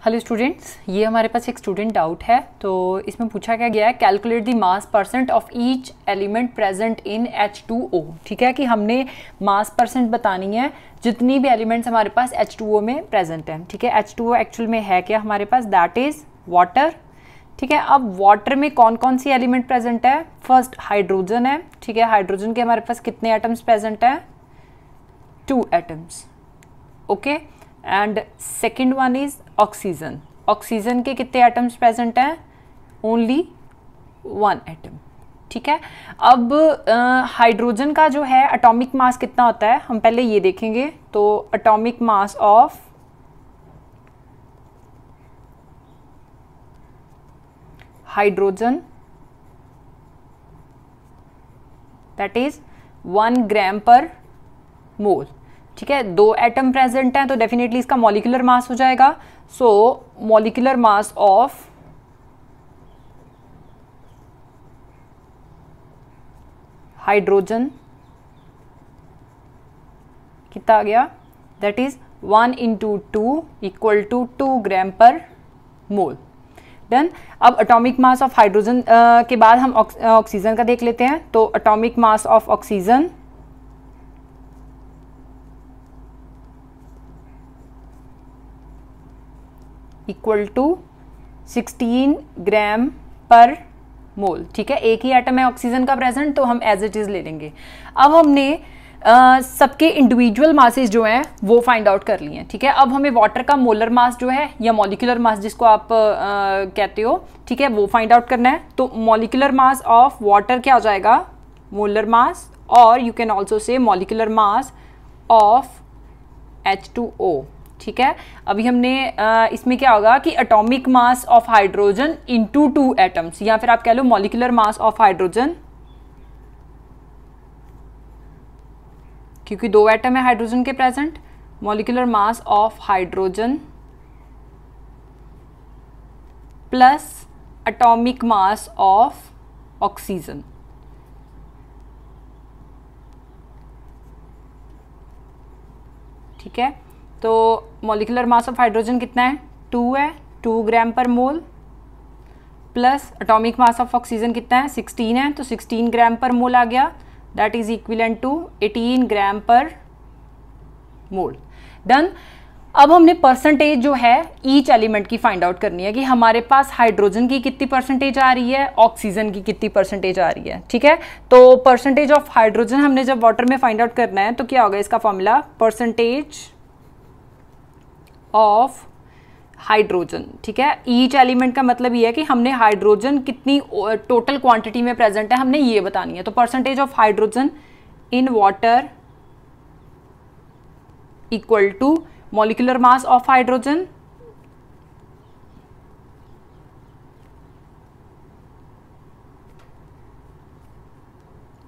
Hello students, ये हमारे पास एक स्टूडेंट डाउट है। तो इसमें पूछा क्या गया है, calculate the mass percent of each element present in H2O। ठीक है कि हमने मास परसेंट बतानी है जितनी भी एलिमेंट्स हमारे पास H2O में प्रेजेंट हैं। ठीक है, H2O एक्चुअल में है क्या हमारे पास, दैट इज वाटर। ठीक है, अब वाटर में कौन कौन सी एलिमेंट प्रेजेंट है? फर्स्ट हाइड्रोजन है। ठीक है, हाइड्रोजन के हमारे पास कितने एटम्स प्रेजेंट हैं? 2 atoms. Okay, and second one is oxygen. Oxygen के कितने एटम्स प्रेजेंट हैं? Only 1 atom. ठीक है, अब हाइड्रोजन का जो है एटॉमिक मास कितना होता है हम पहले ये देखेंगे। तो atomic mass of hydrogen that is 1 ग्राम पर मोल। ठीक है, 2 एटम प्रेजेंट हैं तो डेफिनेटली इसका मॉलिक्यूलर मास हो जाएगा। So molecular mass of hydrogen कितना आ गया? That is 1 × 2 equal to 2 gram पर मोल। डन। अब एटॉमिक मास ऑफ हाइड्रोजन के बाद हम ऑक्सीजन का देख लेते हैं। तो atomic mass of oxygen equal to 16 gram पर मोल। ठीक है, एक ही एटम है ऑक्सीजन का प्रेजेंट तो हम एज इट इज ले लेंगे। अब हमने सबके इंडिविजुअल मासेस जो हैं वो फाइंड आउट कर लिए हैं। ठीक है, अब हमें वाटर का मोलर मास जो है या मॉलिक्यूलर मास जिसको आप कहते हो, ठीक है, वो फाइंड आउट करना है। तो मॉलिक्यूलर मास ऑफ वाटर क्या हो जाएगा? मोलर मास, और you can also say molecular mass of H2O। ठीक है, अभी हमने इसमें क्या होगा कि atomic mass of hydrogen into 2 atoms, या फिर आप कह low molecular mass of hydrogen, क्योंकि 2 एटम है हाइड्रोजन के present. Molecular mass of hydrogen plus atomic mass of oxygen. ठीक है, तो मॉलिक्यूलर मास ऑफ हाइड्रोजन कितना है? 2 है, 2 ग्राम पर mole, plus atomic mass of oxygen कितना है? 16 है, तो 16 ग्राम पर मोल आ गया। दैट इज इक्विवेलेंट टू 18 ग्राम पर मोल। डन। अब हमने परसेंटेज जो है ईच एलिमेंट की फाइंड आउट करनी है कि हमारे पास हाइड्रोजन की कितनी परसेंटेज आ रही है, ऑक्सीजन की कितनी परसेंटेज आ रही है। ठीक है, तो परसेंटेज ऑफ हाइड्रोजन हमने जब वाटर में फाइंड आउट करना है तो क्या होगा इसका फॉर्मूला? Percentage of hydrogen. ठीक है, ईच एलिमेंट का मतलब ये है कि हमने हाइड्रोजन कितनी टोटल क्वांटिटी में प्रेजेंट है हमने ये बतानी है। तो percentage of hydrogen in water equal to molecular mass of hydrogen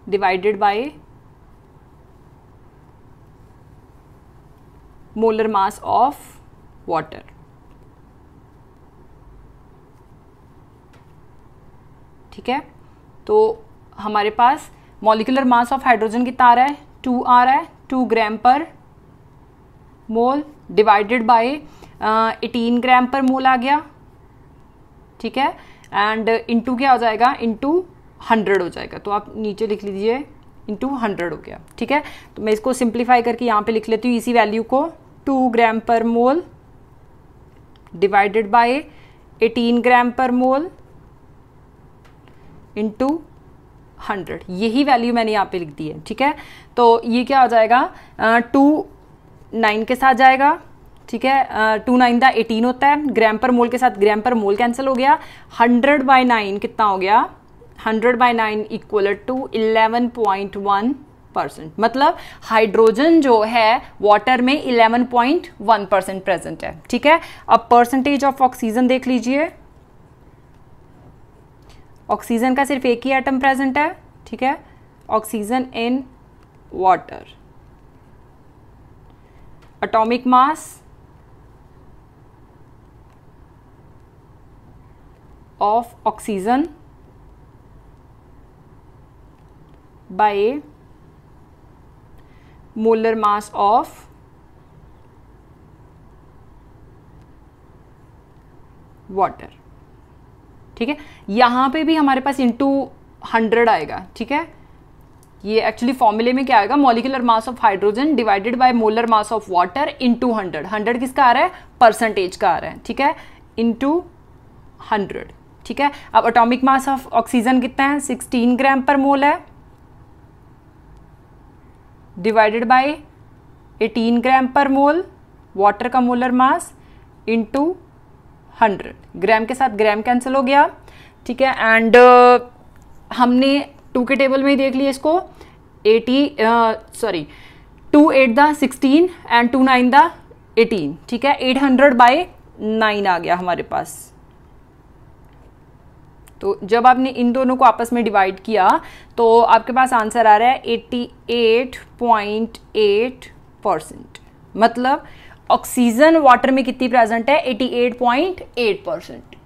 divided by molar mass of water. ठीक है, तो हमारे पास मॉलिक्यूलर मास ऑफ हाइड्रोजन कितना आ रहा है? 2 आ रहा है, 2 ग्राम पर मोल डिवाइडेड बाय 18 ग्राम पर मोल आ गया। ठीक है, एंड इनटू क्या हो जाएगा? इनटू 100 हो जाएगा। तो आप नीचे लिख लीजिए इनटू 100 हो गया। ठीक है, तो मैं इसको सिंप्लीफाई करके यहाँ पे लिख लेती हूँ इसी वैल्यू को। 2 ग्राम पर मोल डिवाइडेड बाय 18 ग्राम पर मोल इंटू 100, यही वैल्यू मैंने यहाँ पे लिख दी है। ठीक है, तो ये क्या हो जाएगा? 2 9 के साथ जाएगा। ठीक है, 2 9 दा 18 होता है, ग्राम पर मोल के साथ ग्राम पर मोल कैंसिल हो गया। 100/9 कितना हो गया? 100/9 इक्वल टू 11.1%। मतलब हाइड्रोजन जो है वाटर में 11.1% प्रेजेंट है। ठीक है, अब परसेंटेज ऑफ ऑक्सीजन देख लीजिए। ऑक्सीजन का सिर्फ एक ही एटम प्रेजेंट है। ठीक है, oxygen in water, atomic mass of oxygen by molar mass of water. ठीक है, यहाँ पे भी हमारे पास इंटू 100 आएगा। ठीक है, ये एक्चुअली फॉर्मूले में क्या आएगा, molecular mass of hydrogen divided by molar mass of water into 100। 100 किसका आ रहा है, परसेंटेज का आ रहा है। ठीक है, इंटू 100। ठीक है, अब एटॉमिक मास ऑफ ऑक्सीजन कितना है, 16 ग्राम पर मोल है, डिवाइडेड बाय 18 ग्राम पर मोल वाटर का मोलर मास इंटू 100। ग्राम के साथ ग्राम कैंसिल हो गया। ठीक है, एंड हमने 2 के टेबल में ही देख लिया इसको, 2 8 द 16 एंड 2 9 द 18। ठीक है, 800/9 आ गया हमारे पास। तो जब आपने इन दोनों को आपस में डिवाइड किया तो आपके पास आंसर आ रहा है 88.8%। मतलब ऑक्सीजन वाटर में कितनी प्रेजेंट है, 88.8%।